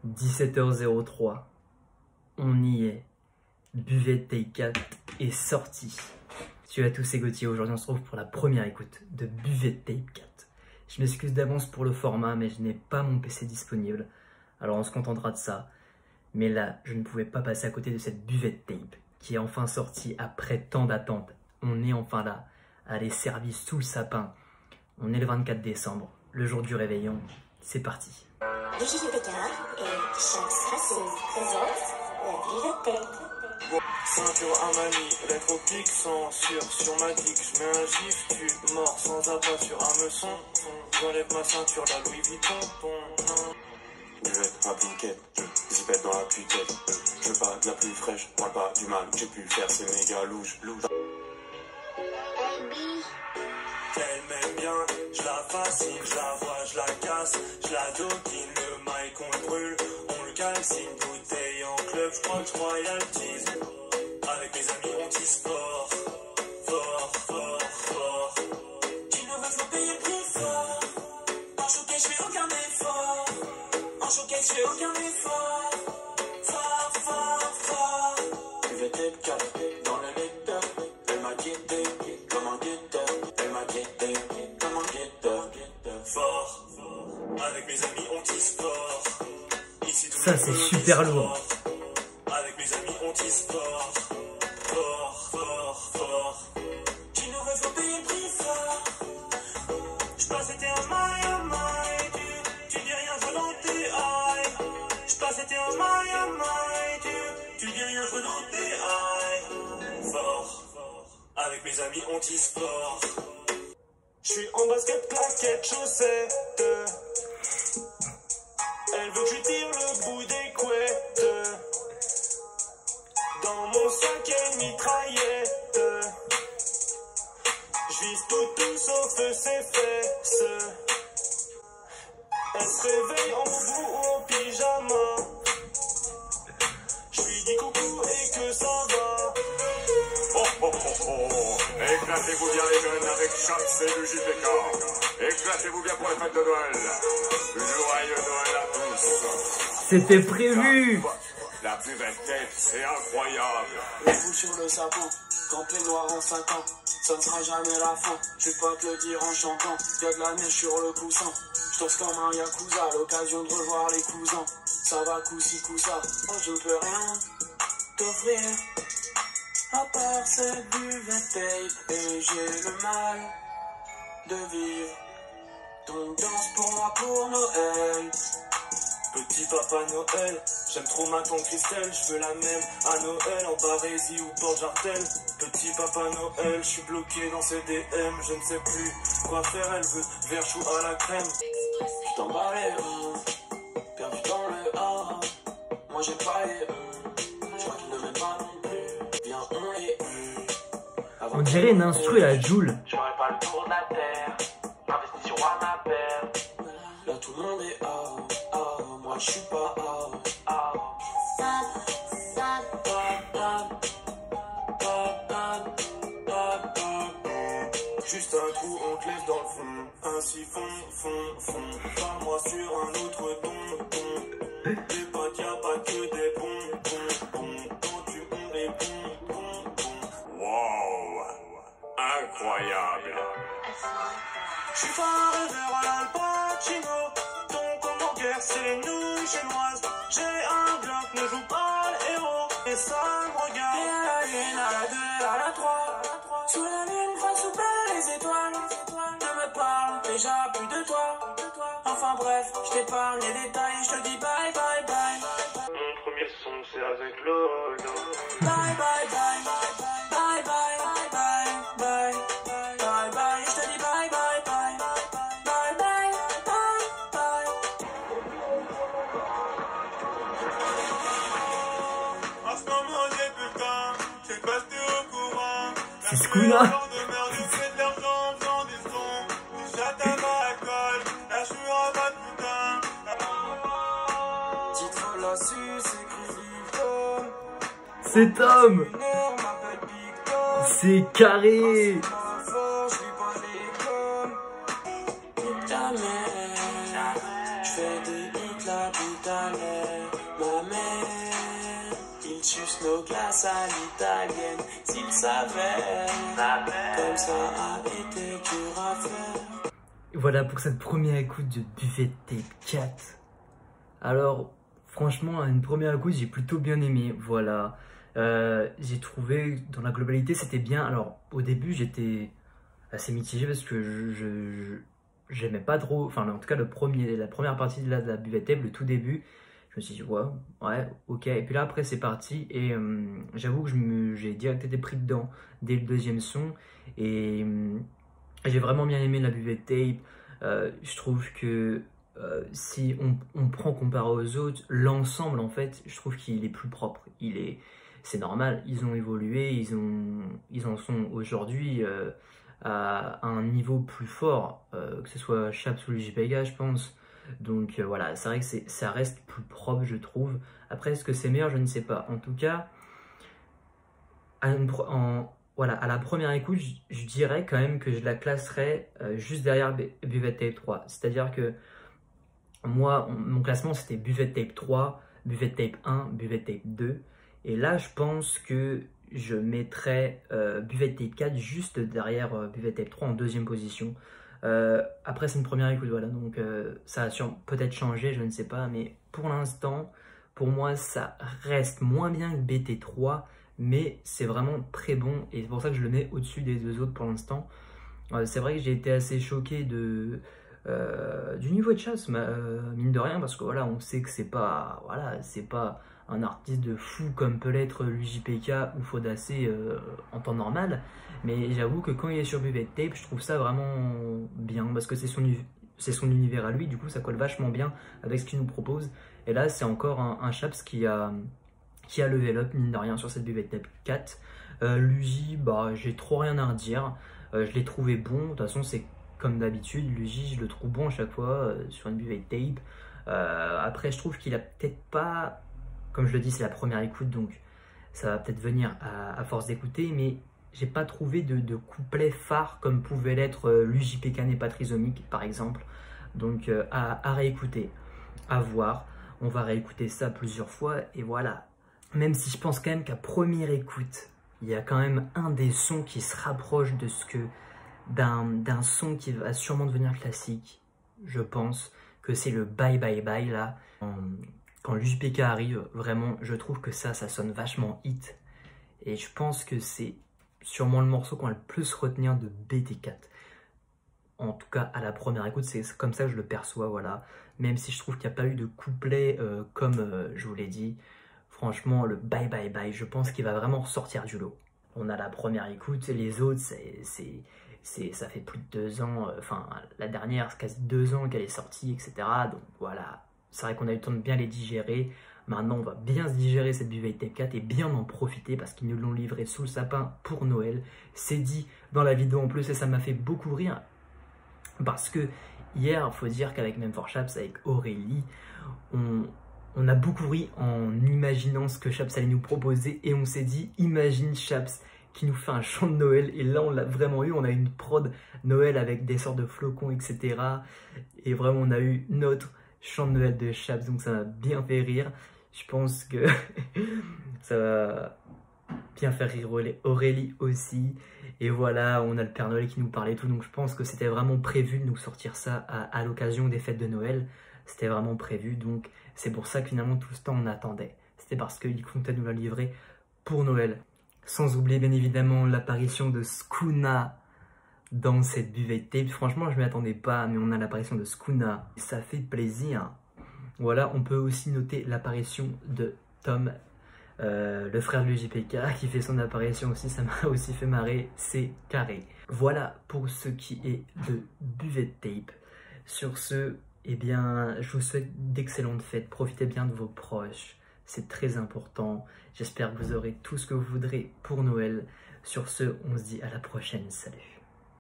17h03, on y est. Buvette Tape 4 est sorti. Salut à tous, c'est Gauthier. Aujourd'hui, on se retrouve pour la première écoute de Buvette Tape 4. Je m'excuse d'avance pour le format, mais je n'ai pas mon PC disponible. Alors, on se contentera de ça. Mais là, je ne pouvais pas passer à côté de cette Buvette Tape qui est enfin sortie après tant d'attentes. On est enfin là. Elle est servie sous le sapin. On est le 24 décembre, le jour du réveillon. C'est parti. Brigitte Pécard et Chance Racine présente la Buvette Tape. Ceinture Armani, électropique, sans sur ma dick, je mets un gif, tu mors sans appât sur un meçon, j'enlève ma ceinture, la Louis Vuitton, Buvette, ma piquette, zipette dans la piquette, je veux pas de la plus fraîche, parle pas du mal, j'ai pu faire ces méga louches. Elle m'aime bien, je la fascine, je la vois, je la casse, je la doquine, le mail qu'on brûle, on le calcine, bouteille en club, je crois que je royaltise. Avec mes amis on tisse fort, fort, fort, fort. Qui ne veut pas payer plus fort. En showcase je fais aucun effort. En showcase je fais aucun effort. Fort, fort, fort. Buvette Tape 4 dans le lecteur, elle m'a guetté comme un guetteur, elle m'a guetté comme un guetteur. Fort, avec mes amis on tisse fort. Ici tout Ça, le c'est monde super tisse lourd. fort. Avec mes amis on tisse fort. Fort, fort, fort. Qui nous veut faut payer le prix fort. J'passe c'était un maille, tu dis rien, je veux dans tes eyes. J'passe c'était un maille, tu dis rien, je veux dans tes eyes. Fort, avec mes amis on tisse fort. J'suis en basket, plaquette, chaussette. Elle veut que je tire le bout des couettes. Dans mon sac y'a une mitraillette. J'vise tout sauf ses fesses. Elle se réveille en boubou ou en pyjama. J'lui dis coucou et que ça va. Oh oh oh oh, éclatez-vous bien les jeunes avec chaque cellule JPK. Éclatez-vous bien pour les fêtes de Noël. Joyeux Noël à tous. C'était prévu. La Buvette Tape, c'est incroyable. Le coup sur le sapin, campé noir en 5 ans, ça ne sera jamais la fin, je vais pas te le dire en chantant, y'a de la neige sur le coussin, je danse comme un yakuza, l'occasion de revoir les cousins, ça va coup-ci coup-ça, je ne peux rien t'offrir, à part cette Buvette Tape, et j'ai le mal de vivre, donc danse pour moi pour Noël. Petit papa Noël, j'aime trop ma tante Christelle, je veux la même à Noël en Barésie ou Porte Jartel. Petit papa Noël, je suis bloqué dans ses DM, je ne sais plus quoi faire, elle veut verre chou à la crème. Je t'emballais, perdu dans le A, moi j'ai pas les je crois qu'il ne m'aime pas non plus, viens on est On dirait une instru à Joule. je ferai pas le tour de la terre, j'investis sur Annabelle, là tout le monde est moi je suis pas Juste un trou, on te laisse dans le fond, un siphon, fond, pas moi sur un autre ton. Les potes, y'a pas que des bons, quand tu ondes les bons. Wow, incroyable. J'suis pas un rêveur à Al Pacino, ton compte bancaire c'est les nouilles chinoises. J'ai un bloc, ne joue pas le héros, et ça me regarde. Et à la lune, à la 2, à la 3, sous la lune, face sous les étoiles, ne me parle déjà plus de toi. Enfin bref, je t'épargne les détails, je te dis bye bye bye. Mon premier son c'est avec Lolo. Bye bye bye, bye bye bye bye, bye bye, je te dis bye bye bye, bye bye bye bye. En ce moment j'ai plus le temps, j'ai pas été au courant. C'est Skuna. De merde, je fais de l'argent en faisant des sons. J'attends ma colle, là je suis en mode putain. Titre là-dessus, c'est Cruciforme. C'est Tom. M'appelle Big Tom. C'est carré. Je fais des hits la putain. salaire. Ma mère, il suce nos glaces à l'italienne. S'il savait, comme ça a été dur à faire. Voilà pour cette première écoute de Buffet Tape 4. Alors, franchement, à une première écoute, j'ai plutôt bien aimé. Voilà. J'ai trouvé, dans la globalité, c'était bien. Alors, au début, j'étais assez mitigé parce que j'aimais pas trop. Enfin, en tout cas, la première partie de la Buffet Tape, le tout début, je me suis dit, ouais, ok. Et puis là, après, c'est parti. Et j'avoue que j'ai direct été pris dedans dès le deuxième son. Et j'ai vraiment bien aimé la Buffet Tape. Je trouve que si on prend comparé aux autres, l'ensemble, en fait, je trouve qu'il est plus propre. C'est normal, ils ont évolué, ils en sont aujourd'hui à un niveau plus fort, que ce soit Chaps ou le JPK, je pense. Donc voilà, c'est vrai que ça reste plus propre, je trouve. Après, est-ce que c'est meilleur? Je ne sais pas. En tout cas, voilà, à la première écoute, je dirais quand même que je la classerais juste derrière Buffet Tape 3. C'est-à-dire que moi, mon classement, c'était Buffet Tape 3, Buffet Tape 1, Buffet Tape 2. Et là, je pense que je mettrais Buffet Tape 4 juste derrière Buffet Tape 3 en deuxième position. Après, c'est une première écoute, voilà, donc ça a peut-être changé, je ne sais pas. Mais pour l'instant, pour moi, ça reste moins bien que BT3, mais c'est vraiment très bon. Et c'est pour ça que je le mets au-dessus des deux autres pour l'instant. C'est vrai que j'ai été assez choqué du niveau de Chaps, mine de rien, parce que voilà, on sait que c'est pas un artiste de fou comme peut l'être l'UJPK ou Faudacé en temps normal, mais j'avoue que quand il est sur Buffet Tape, je trouve ça vraiment bien, parce que c'est son univers à lui, du coup ça colle vachement bien avec ce qu'il nous propose. Et là c'est encore un Chaps qui a level up, mine de rien, sur cette Buffet Tape 4. Luigi, j'ai trop rien à redire, je l'ai trouvé bon, de toute façon c'est comme d'habitude, Luigi je le trouve bon à chaque fois sur une Buffet Tape. Après je trouve qu'il a peut-être pas, comme je le dis, c'est la première écoute, donc ça va peut-être venir à force d'écouter, mais j'ai pas trouvé de couplet phare comme pouvait l'être l'UJPK n'est pas trisomique, par exemple. Donc à réécouter, à voir. On va réécouter ça plusieurs fois, et voilà. Même si je pense quand même qu'à première écoute, il y a quand même un des sons qui se rapproche de d'un son qui va sûrement devenir classique. Je pense que c'est le Bye Bye Bye, là. Quand l'UJPK arrive, vraiment, je trouve que ça sonne vachement hit. Et je pense que c'est sûrement le morceau qu'on va le plus retenir de BT4. En tout cas, à la première écoute, c'est comme ça que je le perçois, voilà. Même si je trouve qu'il n'y a pas eu de couplet comme je vous l'ai dit. Franchement, le Bye Bye Bye, je pense qu'il va vraiment ressortir du lot. On a la première écoute, les autres, ça fait plus de 2 ans, enfin, la dernière, c'est quasi 2 ans qu'elle est sortie, etc. Donc voilà. C'est vrai qu'on a eu le temps de bien les digérer. Maintenant, on va bien se digérer cette Buffet Tape 4 et bien en profiter parce qu'ils nous l'ont livré sous le sapin pour Noël. C'est dit dans la vidéo en plus et ça m'a fait beaucoup rire. Parce que hier, il faut dire qu'avec Même for Chaps, avec Aurélie, on a beaucoup ri en imaginant ce que Chaps allait nous proposer. Et on s'est dit, imagine Chaps qui nous fait un chant de Noël. Et là, on l'a vraiment eu. On a eu une prod Noël avec des sortes de flocons, etc. Et vraiment, on a eu notre chant de Noël de Chaps, donc ça m'a bien fait rire. Je pense que ça va bien faire rire Aurélie aussi. Et voilà, on a le Père Noël qui nous parlait et tout, donc je pense que c'était vraiment prévu de nous sortir ça à l'occasion des fêtes de Noël. C'était vraiment prévu, donc c'est pour ça que finalement tout ce temps on attendait. C'était parce qu'il comptait nous la livrer pour Noël. Sans oublier bien évidemment l'apparition de Skuna dans cette Buffet Tape. Franchement, je ne m'y attendais pas, mais on a l'apparition de Skuna. Ça fait plaisir. Voilà, on peut aussi noter l'apparition de Tom, le frère de l'UJPK, qui fait son apparition aussi. Ça m'a aussi fait marrer, c'est carré. Voilà pour ce qui est de Buffet Tape. Sur ce, eh bien, je vous souhaite d'excellentes fêtes. Profitez bien de vos proches. C'est très important. J'espère que vous aurez tout ce que vous voudrez pour Noël. Sur ce, on se dit à la prochaine. Salut.